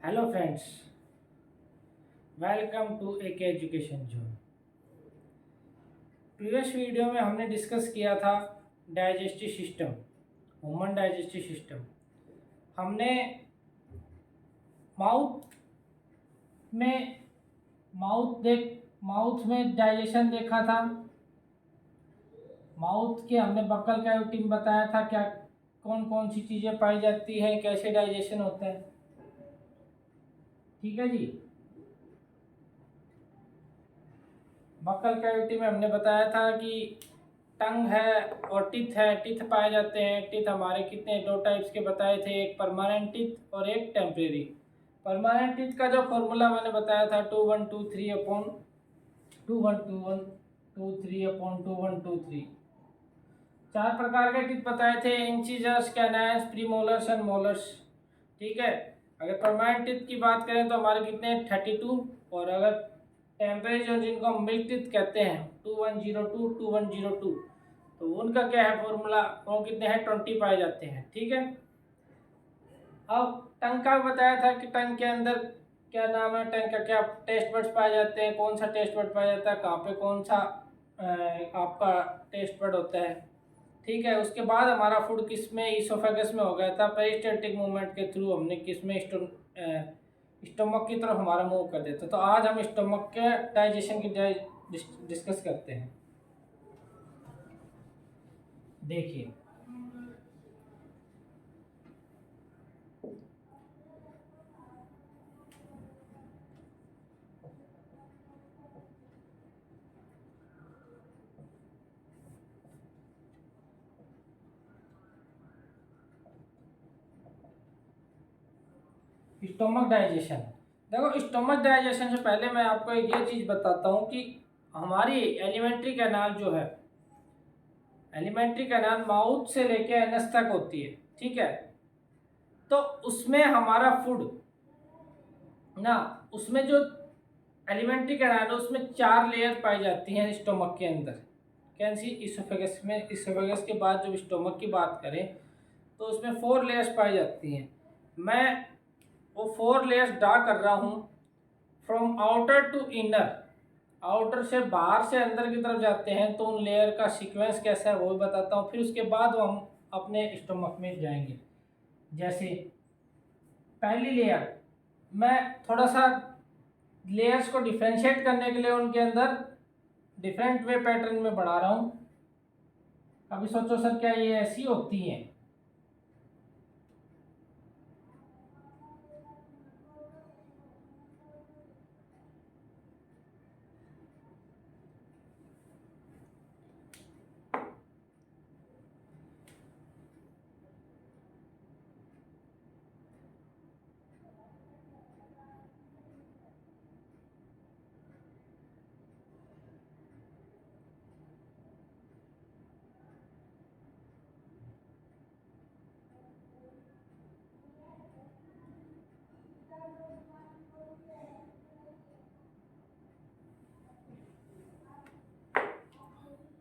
Hello friends, welcome to एक education zone. Previous video में हमने डिस्कस किया था digestive system, human digestive system. हमने माउथ में माउथ में डाइजेशन देखा था। माउथ के हमने बक्कल कैविटी में बताया था क्या कौन कौन सी चीज़ें पाई जाती हैं, कैसे डाइजेशन होता है। ठीक है जी। बक्कल कैविटी में हमने बताया था कि टंग है और टिथ है। टिथ पाए जाते हैं। टिथ हमारे कितने दो टाइप्स के बताए थे, एक परमानेंट टिथ और एक टेम्परेरी। परमानेंट टिथ का जो फॉर्मूला मैंने बताया था 2123 अपॉन 2123 अपॉन 2123। चार प्रकार के टिथ बताए थे, इंचिजर्स, कैनाइन्स, प्रीमोलर्स एंड मोलर्स। ठीक है। अगर परमानेंट टिथ की बात करें तो हमारे कितने 32, और अगर टेम्परेचर जिनको हम मिल्क टिथ कहते हैं 2102 तो उनका क्या है फॉर्मूला, वो कितने हैं 20 पाए जाते हैं। ठीक है। अब टंग का बताया था कि टंग के अंदर क्या नाम है, टंग का क्या टेस्ट बड्स पाए जाते हैं, कौन सा टेस्ट बड पाया जाता है, कहाँ पे कौन सा आपका टेस्ट बड होता है। ठीक है। उसके बाद हमारा फूड किस में, इसोफेगस में हो गया था। पेरिस्टल्टिक मूवमेंट के थ्रू हमने किस में स्टमक की तरफ हमारा मूव कर देता। तो आज हम स्टमक के डाइजेशन की डिस्कस करते हैं। देखिए, स्टमक डाइजेशन। देखो, स्टमक डाइजेशन से पहले मैं आपको एक ये चीज़ बताता हूँ कि हमारी एलिमेंट्री कैनाल जो है, एलिमेंट्री कैनाल माउथ से लेके एनस तक होती है। ठीक है। तो उसमें हमारा फूड ना, उसमें जो एलिमेंट्री कैनाल है उसमें 4 लेयर पाई जाती हैं स्टोमक के अंदर। कैसी, इसोफेगस में। इसोफेगस के बाद जब स्टोमक की बात करें तो उसमें 4 लेयर्स पाई जाती हैं। मैं वो 4 लेयर्स ड्रा कर रहा हूँ from outer to inner. Outer से बाहर से अंदर की तरफ जाते हैं तो उन लेयर का सीक्वेंस कैसा है वो भी बताता हूँ। फिर उसके बाद हम अपने स्टोमक में जाएंगे। जैसे पहली लेयर, मैं थोड़ा सा लेयर्स को डिफ्रेंशिएट करने के लिए उनके अंदर डिफरेंट वे पैटर्न में बढ़ा रहा हूँ। अभी सोचो सर, क्या ये ऐसी होती हैं?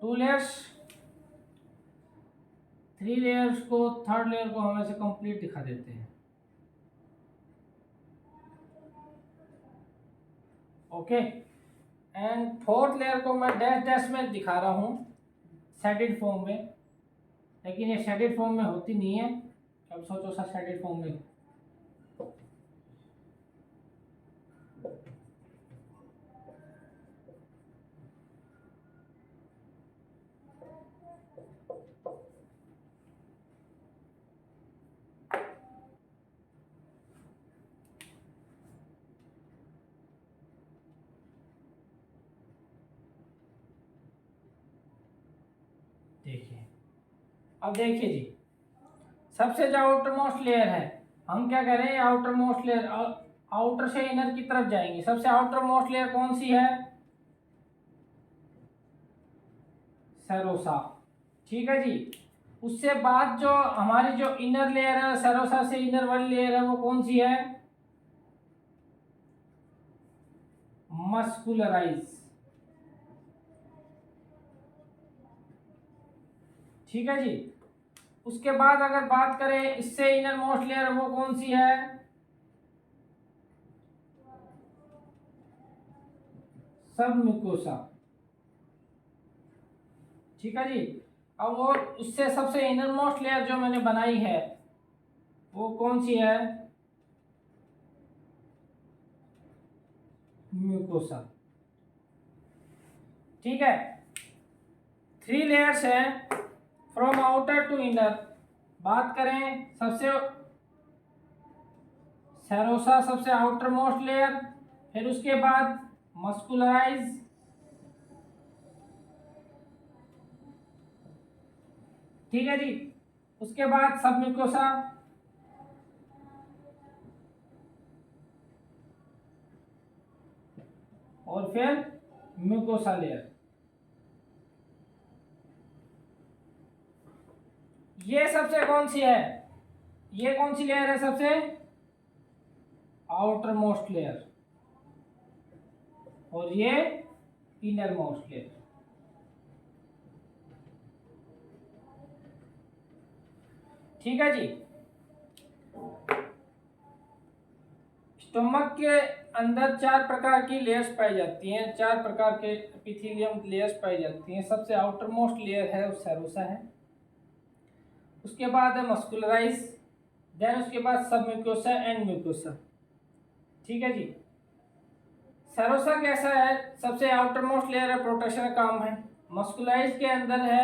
टू लेयर्स, 3 लेयर्स को, थर्ड लेयर को हम ऐसे कंप्लीट दिखा देते हैं। ओके। एंड फोर्थ लेयर को मैं डैश डैश में दिखा रहा हूँ शेडेड फॉर्म में, लेकिन ये शेडेड फॉर्म में होती नहीं है। अब सोचो सर, शेडेड फॉर्म में देखिए। अब देखिए जी, सबसे जो आउटर मोस्ट लेयर है, हम क्या करें, आउटर मोस्ट लेयर, आउटर से इनर की तरफ जाएंगे। सबसे आउटर मोस्ट लेयर कौन सी है? सेरोसा। ठीक है जी। उससे बाद जो हमारी जो इनर लेयर है, सेरोसा से इनर वाली लेयर है, वो कौन सी है? मस्कुलराइज। ठीक है जी। उसके बाद अगर बात करें इससे इनर मोस्ट लेयर, वो कौन सी है? सब म्यूकोसा। ठीक है जी। अब वो उससे सबसे इनर मोस्ट लेयर जो मैंने बनाई है वो कौन सी है? म्यूकोसा। ठीक है, 3 लेयर्स हैं फ्रॉम आउटर टू इनर। बात करें सबसे सेरोसा सबसे आउटर मोस्ट लेयर, फिर उसके बाद मस्कुलराइज, ठीक है जी, उसके बाद सब म्यूकोसा, और फिर म्यूकोसा लेयर। ये सबसे कौन सी है? ये कौन सी लेयर है? सबसे आउटर मोस्ट लेयर, और ये इनर मोस्ट लेयर। ठीक है जी। स्टोमक के अंदर 4 प्रकार की लेयर्स पाई जाती हैं, 4 प्रकार के एपिथेलियम लेयर्स पाई जाती हैं। सबसे आउटर मोस्ट लेयर है वो सेरोसा है, उसके बाद है मस्कुलराइज, देन उसके बाद सब म्यूकोसा एंड म्यूकोसा। ठीक है जी। सेरोसा कैसा है? सबसे आउटर मोस्ट लेयर है, प्रोटेक्शन का काम है। मस्कुलाइज के अंदर है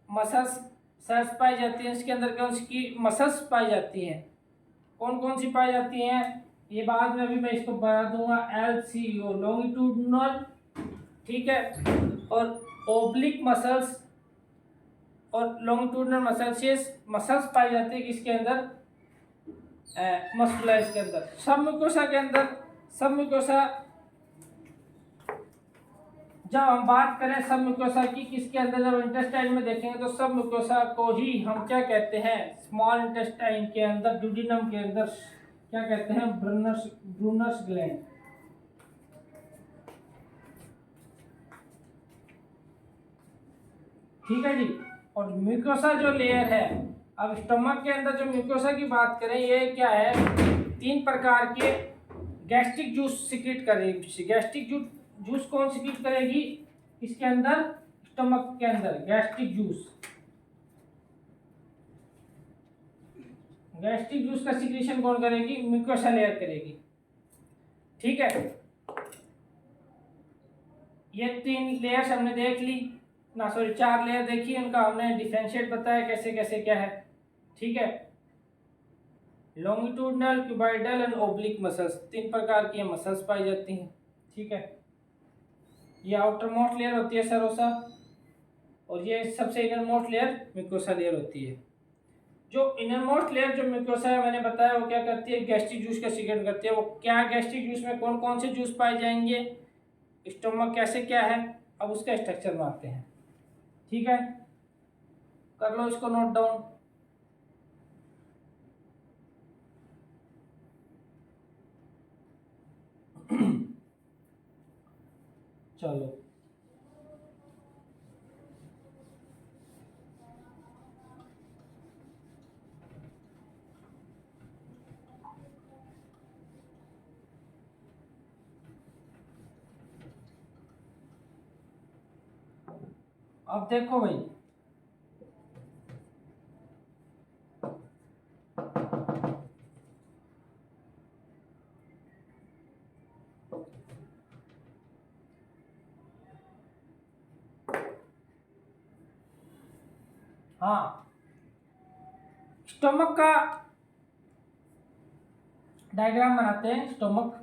मसल्स सेल्स पाई जाती हैं, इसके अंदर कौन सी मसल्स पाई जाती हैं? कौन कौन सी पाई जाती हैं ये बाद में अभी मैं इसको बता दूंगा। LCO लॉन्गिट्यूडनल, ठीक है, और ओब्लिक मसल्स और लॉन्गिट्यूडनल मसल्स, ये मसल्स पाई जाती है किसके अंदर? मस्कुलाइज के अंदर। सब म्यूकोसा के अंदर, सब म्यूकोसा जब हम बात करें सब म्यूकोसा की किसके अंदर, जब इंटेस्टाइन में देखेंगे तो सब म्यूकोसा को ही हम क्या कहते हैं? स्मॉल इंटेस्टाइन के अंदर, ड्यूडिनम के अंदर क्या कहते हैं? Brunner's gland. ठीक है जी। और म्यूकोसा जो लेयर है, अब स्टमक के अंदर जो म्यूकोसा की बात करें, ये क्या है? 3 प्रकार के गैस्ट्रिक जूस सिक्रेट करेगी। गैस्ट्रिक जूस कौन सिक्रेट करेगी इसके अंदर? स्टमक के अंदर गैस्ट्रिक जूस, गैस्ट्रिक जूस का सिक्रेशन कौन करेगी? म्यूकोसा लेयर करेगी। ठीक है, ये 3 लेयर्स हमने देख ली ना, सॉरी 4 लेयर देखी, उनका हमने डिफरेंशिएट बताया कैसे कैसे क्या है। ठीक है, longitudinal, cuboidal and oblique muscles, 3 प्रकार की मसल्स पाई जाती हैं। ठीक है, ये आउटर मोस्ट लेयर होती है सेरोसा, और ये सबसे inner most layer mucosa layer होती है। जो इनर मोस्ट लेयर जो म्यूकोसा है मैंने बताया वो क्या करती है? गैस्ट्रिक जूस का सिक्रेट करती है। वो क्या गैस्ट्रिक जूस में कौन कौन से जूस पाए जाएंगे, स्टोमक कैसे क्या है, अब उसका स्ट्रक्चर बनाते हैं। ठीक है, कर लो इसको नोट डाउन। चलो, अब देखो भाई, हाँ, स्टोमक का डायग्राम बनाते हैं। स्टोमक,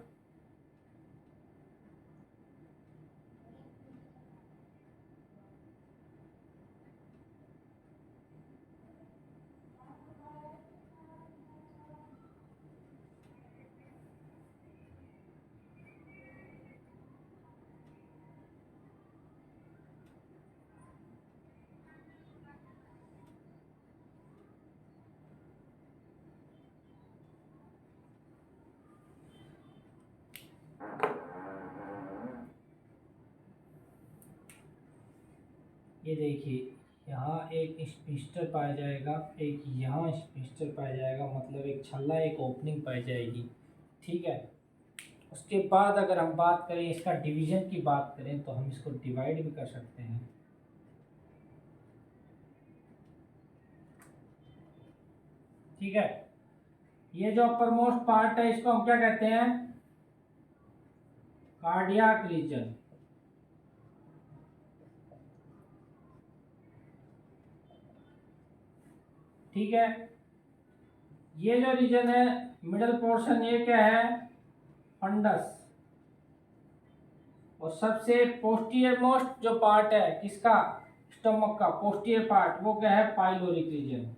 ये देखिए, यहाँ एक स्पिस्टर पाया जाएगा, एक यहाँ स्पिस्टर पाया जाएगा, मतलब एक छल्ला, एक ओपनिंग पाई जाएगी। ठीक है, उसके बाद अगर हम बात करें इसका डिवीजन की बात करें तो हम इसको डिवाइड भी कर सकते हैं। ठीक है, ये जो अपर मोस्ट पार्ट है इसको हम क्या कहते हैं, कार्डियक रीजन। ठीक है, ये जो रीजन है मिडल पोर्शन, ये क्या है, फंडस। और सबसे पोस्टीरियर मोस्ट जो पार्ट है किसका, स्टमक का पोस्टीरियर पार्ट, वो क्या है, पाइलोरिक रीजन।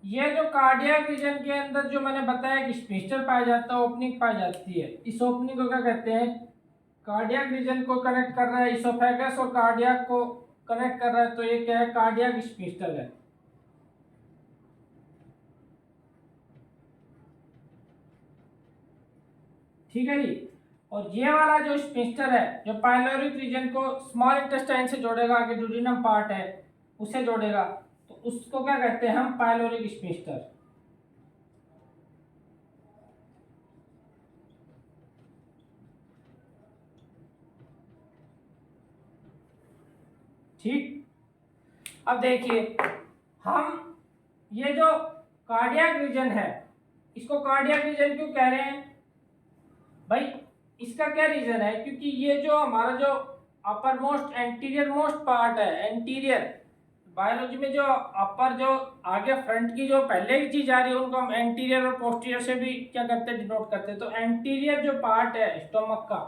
ये जो कार्डियक रीजन के अंदर जो मैंने बताया कि स्फिंक्टर पाया जाता है, ओपनिंग पाई जाती है, इस ओपनिंग को क्या कहते हैं, कार्डियक रीजन को कनेक्ट कर रहा है इसोफेगस और कार्डियक को कनेक्ट कर रहा है, तो ये क्या है, कार्डियक स्फिंक्टर है। ठीक है जी। और ये वाला जो स्फिंक्टर है जो पाइलोरिक रीजन को स्मॉल इंटेस्टाइन से जोड़ेगा, आगे ड्यूडेनम पार्ट है उसे जोड़ेगा, तो उसको क्या कहते हैं हम, पाइलोरिक स्फिंक्टर। ठीक, अब देखिए हम ये जो कार्डियक रीजन है इसको कार्डियक रीजन क्यों कह रहे हैं भाई, इसका क्या रीजन है, क्योंकि ये जो हमारा जो upper most anterior most part है, एंटीरियर बायोलॉजी में जो अपर जो आगे फ्रंट की जो पहले की चीज आ रही है उनको हम एंटीरियर और पोस्टीरियर से भी क्या करते हैं, डिनोट करते हैं। तो एंटीरियर जो पार्ट है स्टोमक का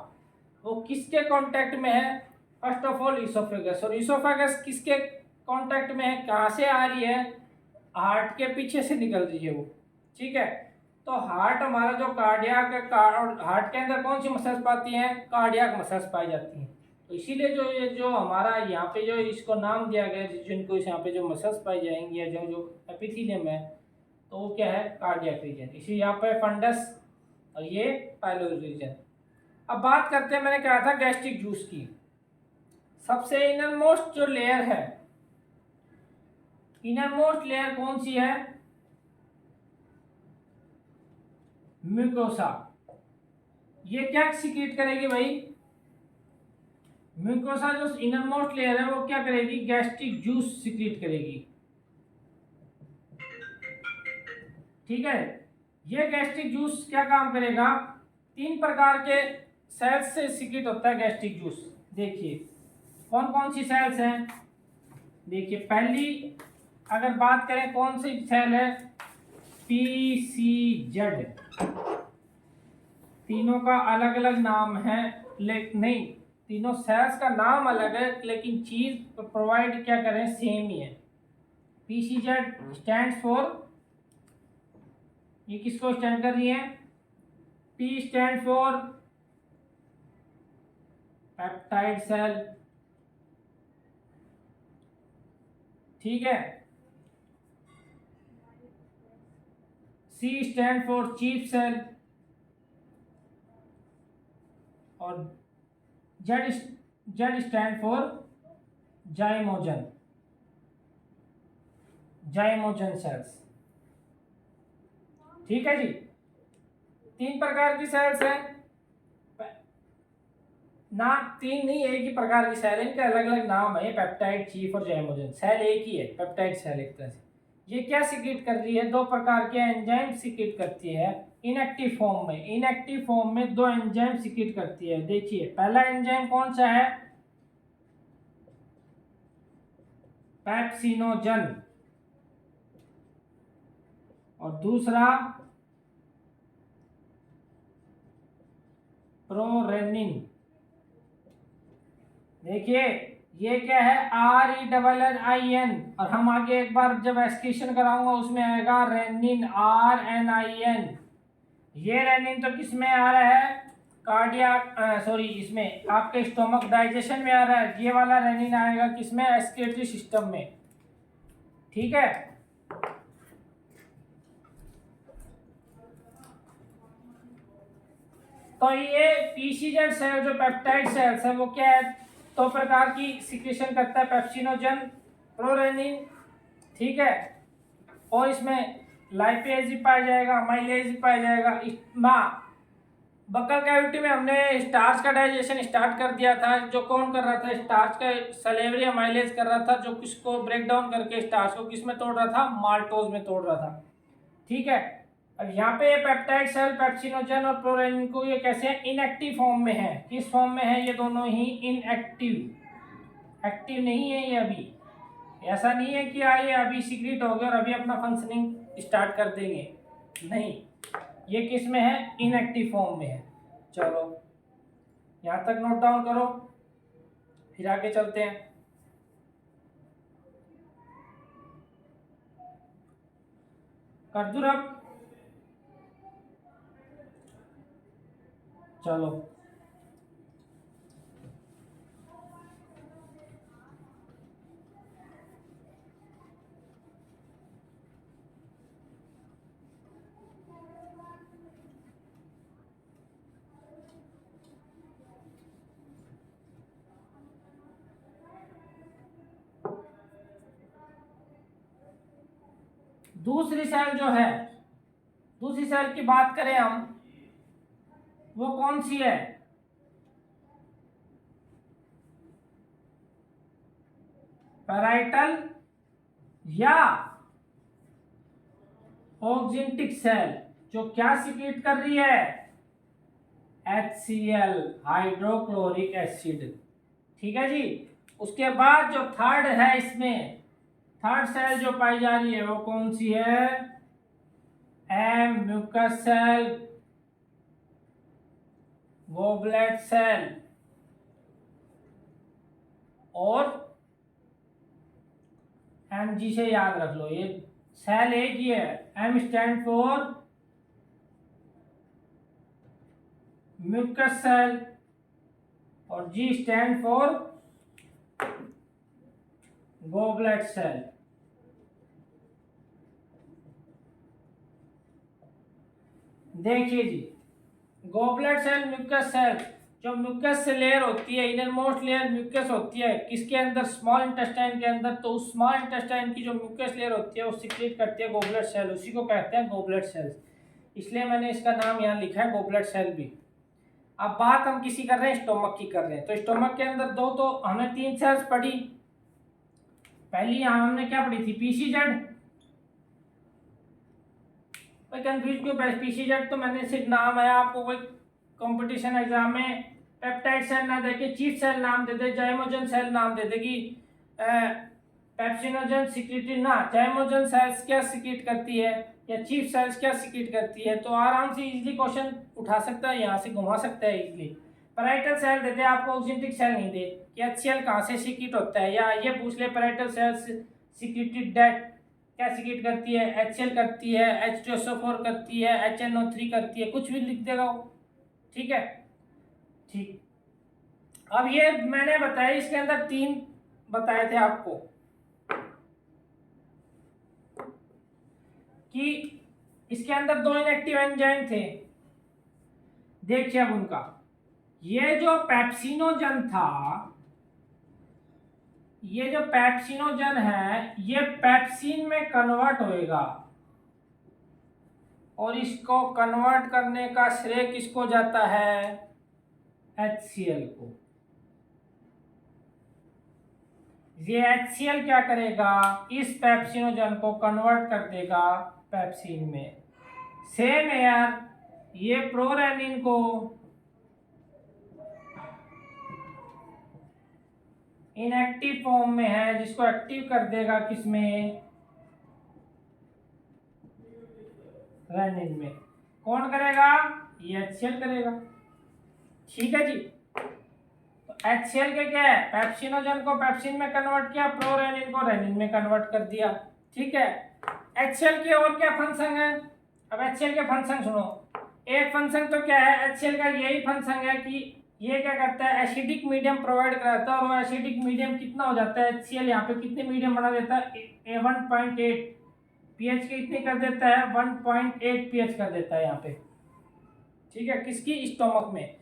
वो किसके कांटेक्ट में है, फर्स्ट ऑफ ऑल इसोफेगस। और इसोफेगस किसके कांटेक्ट में है, कहाँ से आ रही है, हार्ट के पीछे से निकल रही है वो। ठीक है, तो हार्ट हमारा जो कार्डियक है, हार्ट के अंदर कौन सी मसल्स पाती हैं, कार्डियक मसल्स पाई जाती हैं। तो इसीलिए जो ये जो हमारा यहाँ पे जो इसको नाम दिया गया है, जिनको इस यहाँ पे जो मसल्स पाई जाएंगी या जो जो एपिथेलियम है, तो वो क्या है, कार्डियक रीजन। इसी यहाँ पे फंडस और ये पाइलोरिक रीजन। अब बात करते हैं, मैंने कहा था गैस्ट्रिक जूस की। सबसे इनर मोस्ट जो लेयर है, इनर मोस्ट लेयर कौन सी है, म्यूकोसा। ये क्या सीक्रेट करेगी भाई, म्यूकोसा जो इनर मोस्ट लेयर है वो क्या करेगी, गैस्ट्रिक जूस सीक्रेट करेगी। ठीक है, ये गैस्ट्रिक जूस क्या काम करेगा, 3 प्रकार के सेल्स से सीक्रेट होता है गैस्ट्रिक जूस। देखिए कौन कौन सी सेल्स हैं, देखिए पहली अगर बात करें कौन सी सेल है, पीसीजेड। तीनों का अलग अलग नाम है, लेकिन नहीं, तीनों सेल्स का नाम अलग है लेकिन चीज प्रोवाइड क्या करें, सेम ही है। पीसीजेड स्टैंड्स फॉर, ये किसको स्टैंड कर रही है, P stand for peptide cell. ठीक है, C stand for chief cell, और Z stand for zymogen, zymogen cells. ठीक है जी, 3 प्रकार की सेल्स हैं ना, 3 नहीं, एक ही प्रकार की सेल है, इनके अलग अलग नाम है, पेप्टाइड, चीफ और जाइमोजन। सेल एक ही है, पेप्टाइड सेल एक तरह से। ये क्या सीक्रेट कर रही है, 2 प्रकार के एंजाइम सीक्रेट करती है इनएक्टिव फॉर्म में। इनएक्टिव फॉर्म में 2 एंजाइम सीक्रेट करती है। देखिए पहला एंजाइम कौन सा है, पेप्सिनोजन, और दूसरा प्रोरेनिन। देखिए ये क्या है, RENNIN, और हम आगे एक बार जब एक्सक्रीशन कराऊंगा उसमें आएगा रेनिन, RNIN। ये रेनिन तो किस में आ रहा है, कार्डियक सॉरी इसमें आपके स्टोमक डाइजेशन में आ रहा है। ये वाला रेनिन आएगा किसमें, एक्सक्रीटरी सिस्टम में। ठीक है, तो ये पीसीजेड सेल जो पेप्टाइड सेल्स है वो क्या है, 2 प्रकार की सिक्रेशन करता है, पेप्सिनोजन, प्रोरेनिन। ठीक है, और इसमें लाइपेज भी पाया जाएगा, अमाइलेज भी पाया जाएगा। बकल कैविटी में हमने स्टार्च का डाइजेशन स्टार्ट कर दिया था। जो कौन कर रहा था? स्टार्च का सलेवरी अमाइलेज कर रहा था, जो किसको ब्रेक डाउन करके स्टार्च को किस में तोड़ रहा था? माल्टोज में तोड़ रहा था। ठीक है। अब यहाँ पे पेप्टाइड सेल पेप्सिनोजन और प्रोरेनिन को ये कैसे है? इनएक्टिव फॉर्म में है। किस फॉर्म में है? ये दोनों ही इनएक्टिव, एक्टिव नहीं है ये अभी। ऐसा नहीं है कि आइए अभी सीक्रेट हो गया और अभी अपना फंक्शनिंग स्टार्ट कर देंगे, नहीं। ये किस में है? इनएक्टिव फॉर्म में है। चलो यहाँ तक नोट डाउन करो, फिर आगे चलते हैं। कर दूं अब? चलो दूसरी सेल जो है, दूसरी सेल की बात करें हम, वो कौन सी है? पैराइटल या ऑक्जेंटिक सेल, जो क्या सीक्रेट कर रही है? HCl, hydrochloric acid. ठीक है जी। उसके बाद जो थर्ड है, इसमें थर्ड सेल जो पाई जा रही है वो कौन सी है? M mucus cell, goblet cell और Mg से याद रख लो, ये सेल एक ही है। M stand for mucus cell और G stand for goblet cell. देखिए जी, गोबलेट सेल, म्यूकस सेल, जो म्यूकस से लेयर होती है, इनर मोस्ट लेयर म्यूकस होती है किसके अंदर? स्मॉल इंटेस्टाइन के अंदर। तो उस स्मॉल इंटेस्टाइन की जो म्यूकस लेयर होती है वो सीक्रेट करती है गोबलेट सेल, उसी को कहते हैं गोबलेट सेल्स। इसलिए मैंने इसका नाम यहाँ लिखा है गोबलेट सेल भी। अब बात हम किसी कर रहे हैं? स्टोमक की कर रहे हैं। तो स्टोमक के अंदर दो, तो हमने 3 सेल्स पढ़ी। पहली यहाँ हमने क्या पढ़ी थी? पीसीजेड। भाई कंफ्यूज क्यों? पीसीजेड तो मैंने सिर्फ नाम आया आपको, कोई कंपटीशन एग्जाम में पेप्टाइड सेल ना देके चीफ सेल नाम दे दे, जाइमोजन सेल नाम दे दे कि पेप्सिनोजन सिक्रेटेड ना, जाइमोजन सेल्स क्या सिक्रेट करती है या चीफ सेल्स क्या सिक्रेट करती है, तो आराम से इजीली क्वेश्चन उठा सकता है, यहाँ से घुमा सकता है इजीली। पैराइटल सेल देते हैं आपको, ऑक्जेंटिक सेल नहीं दे कि HCl कहाँ से सिक्रेट होता है, या ये पूछ ले पैराइटल सेल्स सिक्रेटेड डेट क्या सिक्रेट करती है? HCl करती है, H2SO4 करती है, HNO3 करती है, कुछ भी लिख देगा वो। ठीक है, ठीक। अब ये मैंने बताया, इसके अंदर 3 बताए थे आपको कि इसके अंदर 2 इनएक्टिव एंजाइम थे। देखिए अब उनका, ये जो पेप्सिनोजन था, ये जो पेप्सिनोजन है, ये पेप्सिन में कन्वर्ट होएगा और इसको कन्वर्ट करने का श्रेय किसको जाता है? HCl को। ये HCl क्या करेगा? इस पेप्सिनोजन को कन्वर्ट कर देगा पेप्सिन में। सेम यार, ये प्रोरेनिन को इनएक्टिव फॉर्म में है, जिसको एक्टिव कर देगा किसमें? रेनिन में। कौन करेगा? ये HCl करेगा। ठीक है जी। तो HCl के क्या है? पेप्सिनोजन को पेप्सिन में कन्वर्ट किया, प्रोरेनिन को रेनिन में कन्वर्ट कर दिया। ठीक है। HCl के और क्या फंक्शन है? अब HCl के फंक्शन सुनो। एक फंक्शन तो क्या है? HCl का यही फंक्शन है कि ये क्या करता है? एसिडिक मीडियम प्रोवाइड कराता है, और वो एसिडिक मीडियम कितना हो जाता है? HCl यहाँ पे कितने मीडियम बना देता है? 1.8 pH के इतने कर देता है, 1.8 pH कर देता है यहाँ पे। ठीक है, किसकी? स्टोमक में।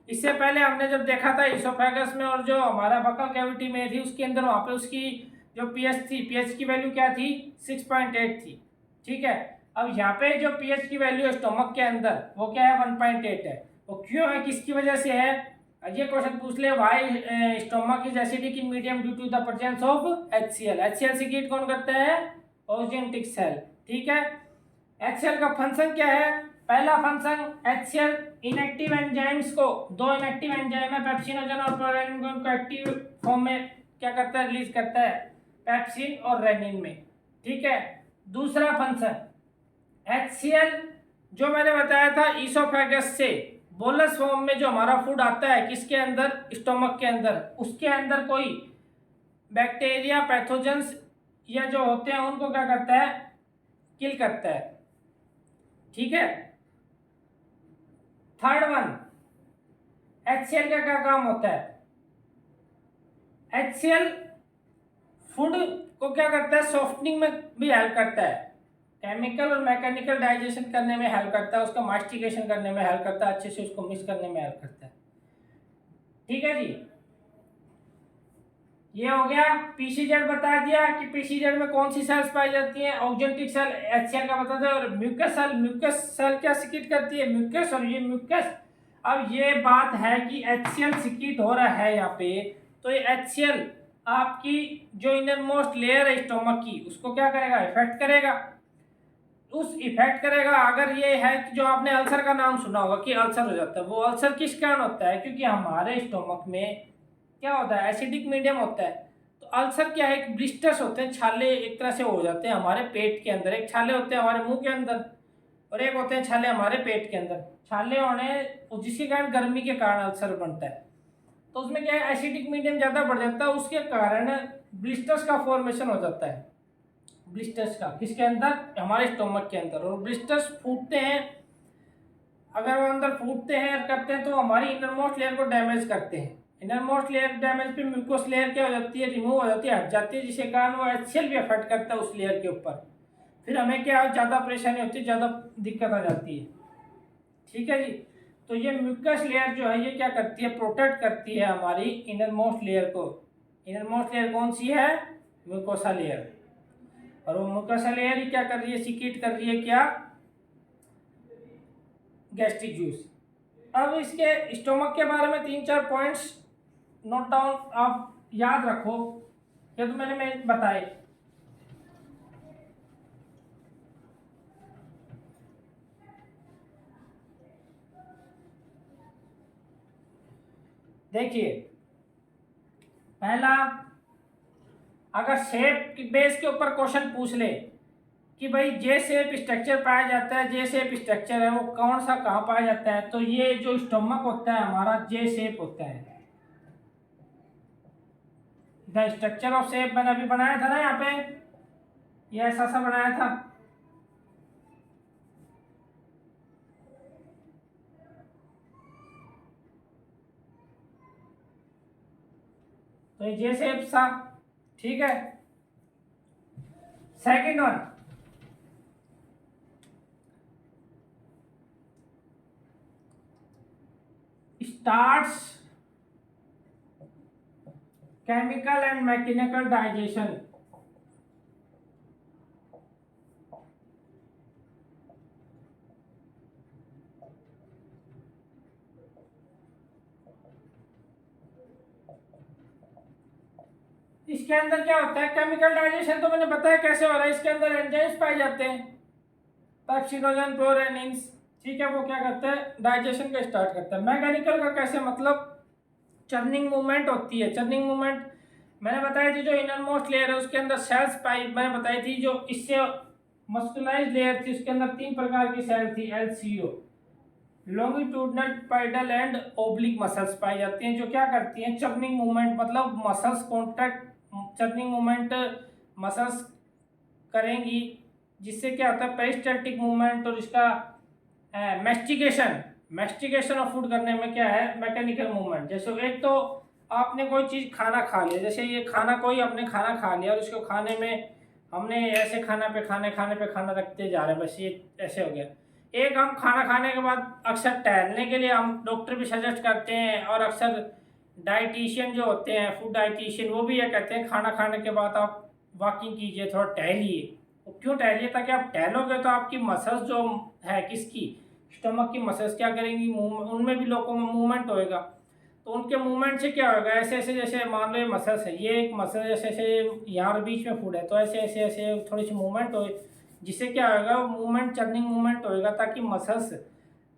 इससे पहले हमने जब देखा था इसोफेगस में और जो हमारा बकल कैविटी में थी, उसके अंदर वहाँ पे उसकी जो pH थी, pH की वैल्यू क्या थी? 6.8 थी। ठीक है। अब यहाँ पे जो पीएच की वैल्यू है स्टोमक के अंदर वो क्या है 1.8 है। वो क्यों है, किसकी वजह से है, ये क्वेश्चन पूछ ले, why stomach is acidic in medium due to the presence of HCl। HCl secrete कौन करता है, ओजेंटिक सेल। ठीक है। HCl का फंक्शन क्या है, पहला फंक्शन HCl इनएक्टिव एंजाइम्स को, दो इनएक्टिव एंजाइम है पेप्सिनोजन और प्रोरेनिन को एक्टिव फॉर्म में क्या करता है, रिलीज करता है पेप्सिन और रेनिन में। ठीक है। दूसरा फंक्शन HCl जो मैंने बताया था ईसोफेगस से बोलस फॉर्म में जो हमारा फूड आता है किसके अंदर, स्टोमक के अंदर, उसके अंदर कोई बैक्टीरिया पैथोजेंस या जो होते हैं उनको क्या करता है, किल करता है। ठीक है। थर्ड वन HCl का क्या काम होता है, HCl फूड को क्या करता है, सॉफ्टनिंग में भी हेल्प करता है, केमिकल और मैकेनिकल डाइजेशन करने में हेल्प करता है, उसका मास्टिकेशन करने में हेल्प करता है, अच्छे से उसको मिक्स करने में हेल्प करता है। ठीक है जी, ये हो गया। पीसीजेड बता दिया कि पीसीजेड में कौन सी सेल्स पाई जाती हैं, ऑक्जेंटिक सेल HCl का बता दिया। और म्यूकस सेल क्या सिक्रीट करती है, म्यूकस, और ये म्यूकस, अब ये बात है कि HCl सिक्रीट हो रहा है यहाँ पे, तो ये HCl आपकी जो इनर मोस्ट लेयर है स्टोमक की उसको क्या करेगा, इफेक्ट करेगा। उस इफेक्ट करेगा अगर ये है कि जो आपने अल्सर का नाम सुना होगा कि अल्सर हो जाता है, वो अल्सर किस कारण होता है, क्योंकि हमारे स्टोमक में क्या होता है, एसिडिक मीडियम होता है। तो अल्सर क्या है, ब्लिस्टर्स होते हैं, छाले एक तरह से हो जाते हैं हमारे पेट के अंदर। एक छाले होते हैं हमारे मुंह के अंदर और एक होते हैं छाले हमारे पेट के अंदर। छाले होने जिसके कारण गर्मी के कारण अल्सर बनता है, तो उसमें क्या है, एसिडिक मीडियम ज़्यादा बढ़ जाता है, उसके कारण ब्लिस्टर्स का फॉर्मेशन हो जाता है। ब्लिस्टर्स का किसके अंदर, हमारे स्टोमक के अंदर। और ब्लिस्टर्स फूटते हैं, अगर वो अंदर फूटते हैं करते हैं तो हमारी इनर मोस्ट लेयर को डैमेज करते हैं। इनर मोस्ट लेयर डैमेज पे म्यूकोस लेयर क्या हो जाती है, रिमूव हो जाती है, हट जाती है, जिसके कारण वो HCl भी अफेक्ट करता है उस लेयर के ऊपर। फिर हमें क्या ज़्यादा परेशानी होती है, ज़्यादा दिक्कत आ जाती है। ठीक है जी। तो ये म्यूकस लेयर जो है ये क्या करती है, प्रोटेक्ट करती है हमारी इनर मोस्ट लेयर को। इनर मोस्ट लेयर कौन सी है, म्यूकोसा लेयर। और वो म्यूकोसा लेयर ही क्या कर रही है, सीक्रेट कर रही है क्या, गैस्ट्रिक जूस। अब इसके स्टोमक के बारे में 3-4 पॉइंट्स नोट डाउन आप याद रखो, ये तो मैंने बताए। देखिए, पहला, अगर शेप की बेस के ऊपर क्वेश्चन पूछ ले कि भाई जे शेप स्ट्रक्चर पाया जाता है, जे शेप स्ट्रक्चर है वो कौन सा कहाँ पाया जाता है, तो ये जो स्टोमक होता है हमारा जे शेप होता है। द स्ट्रक्चर ऑफ शेप मैंने अभी बनाया था ना यहाँ पे, ये ऐसा सा बनाया था। तो ये जे शेप सा, ठीक है। Second one, starts chemical and mechanical digestion. इसके अंदर क्या होता है, केमिकल डाइजेशन तो मैंने बताया कैसे हो रहा है। इसके अंदर एंजाइम्स पाए जाते हैं, पेप्सिनोजन, प्रोरेनिन्स। ठीक है, वो क्या करता है, डाइजेशन का स्टार्ट करता है। मैकेनिकल का कैसे, मतलब चर्निंग मूवमेंट होती है। चर्निंग मूवमेंट मैंने बताई थी, जो इनर मोस्ट लेयर है उसके अंदर सेल्स पाई मैंने बताई थी, जो इससे मस्कुलाइज लेयर थी उसके अंदर 3 प्रकार की सेल थी, LCO, लॉन्गिट्यूडनल, पाइडल एंड ओब्लिक मसल्स पाई जाती हैं, जो क्या करती हैं, चर्निंग मूवमेंट, मतलब muscles contract, churning movement muscles करेंगी, जिससे क्या होता है, पेरिस्टाल्टिक मूवमेंट और इसका मैस्टिकेशन ऑफ फूड करने में क्या है, मैकेनिकल मूवमेंट। जैसे एक तो आपने कोई चीज़ खाना खा लिया, जैसे ये खाना, कोई आपने खाना खा लिया और उसको खाने में हमने ऐसे खाने पे खाना रखते जा रहे हैं, बस ये ऐसे हो गया। एक हम खाना खाने के बाद अक्सर टहलने के लिए हम डॉक्टर भी सजेस्ट करते हैं, और अक्सर डाइटिशियन जो होते हैं, फूड डाइटिशियन, वो भी ये कहते हैं खाना खाने के बाद आप वॉकिंग कीजिए, थोड़ा टहलिए, वो क्यों टहलिए? ताकि आप टहलोगे तो आपकी मसल्स जो है किसकी, स्टमक की मसल्स क्या करेंगी, उनमें भी लोगों में मूवमेंट होएगा। तो उनके मूवमेंट से क्या होगा, ऐसे ऐसे, जैसे मान लो ये मसल्स है, ये एक मसल जैसे ऐसे यहाँ बीच में फूड है, तो ऐसे ऐसे ऐसे थोड़ी सी मूवमेंट हो, जिससे क्या होगा, मूवमेंट चर्निंग मूवमेंट होएगा, ताकि मसल्स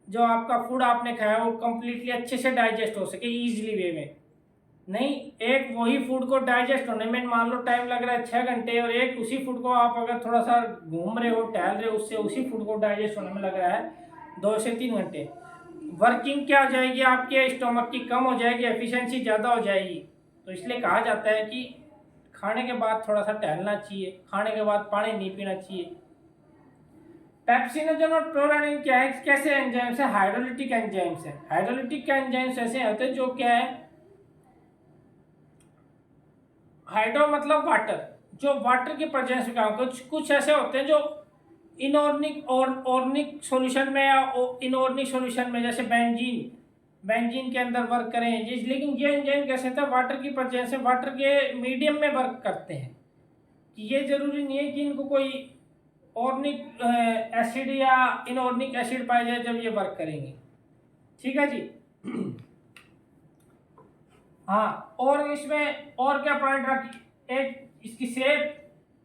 जो आपका फूड आपने खाया वो कम्प्लीटली अच्छे से डाइजेस्ट हो सके ईजिली वे में। नहीं, एक वही फूड को डाइजेस्ट होने में मान लो टाइम लग रहा है 6 घंटे, और एक उसी फूड को आप अगर थोड़ा सा घूम रहे हो, टहल रहे हो, उससे उसी फूड को डाइजेस्ट होने में लग रहा है 2 से 3 घंटे। वर्किंग क्या हो जाएगी आपके स्टोमक की, कम हो जाएगी, एफिशिएंसी ज़्यादा हो जाएगी। तो इसलिए कहा जाता है कि खाने के बाद थोड़ा सा टहलना चाहिए, खाने के बाद पानी नहीं पीना चाहिए। पेप्सिनोजन और प्रोलानिन क्या है, कैसे एंजाइम्स है, हाइड्रोलिटिक एंजाइम्स है। हाइड्रोलिटिक एंजाइम्स ऐसे होते हैं जो क्या है, हाइड्रो मतलब वाटर, जो वाटर के प्रेजेंस में काम, कुछ कुछ ऐसे होते हैं जो इनऑर्निक और ऑर्निक सॉल्यूशन में या इनऑर्निक सॉल्यूशन में, जैसे बेंजीन, बेंजीन के अंदर वर्क करें जिस, लेकिन ये एंजाइम कैसे होता है, वाटर की प्रेजेंस में, वाटर के मीडियम में वर्क करते हैं। कि ये जरूरी नहीं है कि इनको कोई ऑर्निक एसिड या इनऑर्निक एसिड पाया जाए जब ये वर्क करेंगे। ठीक है जी। हाँ, और इसमें और क्या पॉइंट रख, एक इसकी safe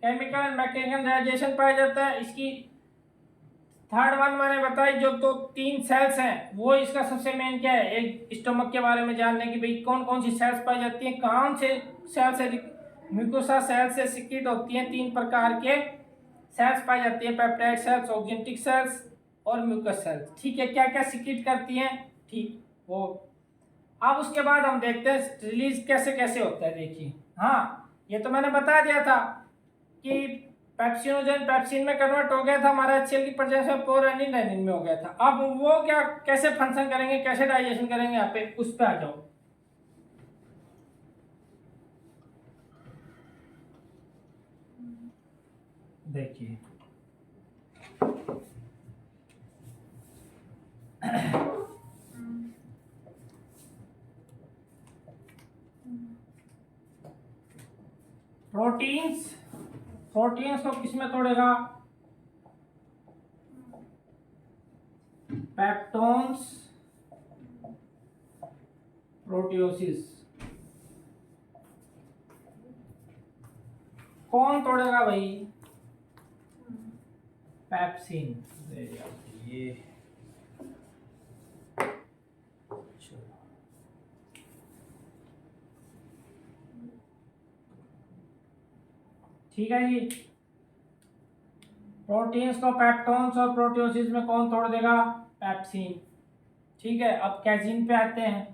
chemical and mechanical reaction पाया जाता है। इसकी थर्ड वन मैंने बताई, जो तो 3 सेल्स हैं, वो इसका सबसे मेन क्या है, एक स्टमक के बारे में जानने की, भाई कौन कौन सी सेल्स पाई जाती हैं, कौन से सेल से, म्यूकोसा सेल से सिक्रीट होती हैं, 3 प्रकार के सेल्स पाई जाती हैं, पेप्टाइड सेल्स, ऑक्जेंटिक सेल्स और म्यूकस सेल्स। ठीक है, क्या क्या सिक्रीट करती हैं, ठीक वो। अब उसके बाद हम देखते हैं रिलीज कैसे कैसे होता है। देखिए, हाँ ये तो मैंने बता दिया था कि पेप्सिनोजन पेप्सिन में कन्वर्ट हो गया था हमारा HCl की प्रेजेंस में, प्रोरेनिन रेनिन में हो गया था। अब वो क्या कैसे फंक्शन करेंगे, कैसे डाइजेशन करेंगे, यहाँ पे उस पे आ जाओ। देखिए, प्रोटीन्स, प्रोटीन्स को किसमें तोड़ेगा, पेप्टोन्स, प्रोटियोसिस। कौन तोड़ेगा भाई, पेप्सिन। ये ठीक है जी। प्रोटीन्स को पेप्टोन्स और प्रोटियोसिस में कौन तोड़ देगा, पेप्सिन। ठीक है, अब कैजीन पे आते हैं।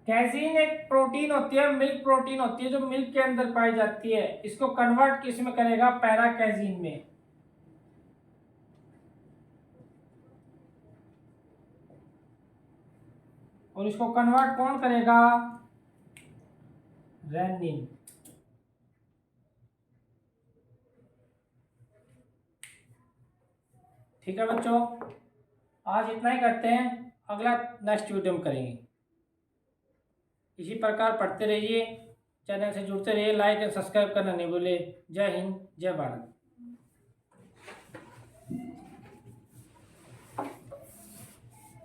कैजीन एक प्रोटीन होती है, मिल्क प्रोटीन होती है, जो मिल्क के अंदर पाई जाती है। इसको कन्वर्ट किस में करेगा, पैरा कैजीन में। और इसको कन्वर्ट कौन करेगा, रेनिन। ठीक है बच्चों, आज इतना ही करते हैं, अगला नेक्स्ट वीडियो में करेंगे। इसी प्रकार पढ़ते रहिए, चैनल से जुड़ते रहिए, लाइक एंड सब्सक्राइब करना नहीं भूले। जय हिंद, जय भारत।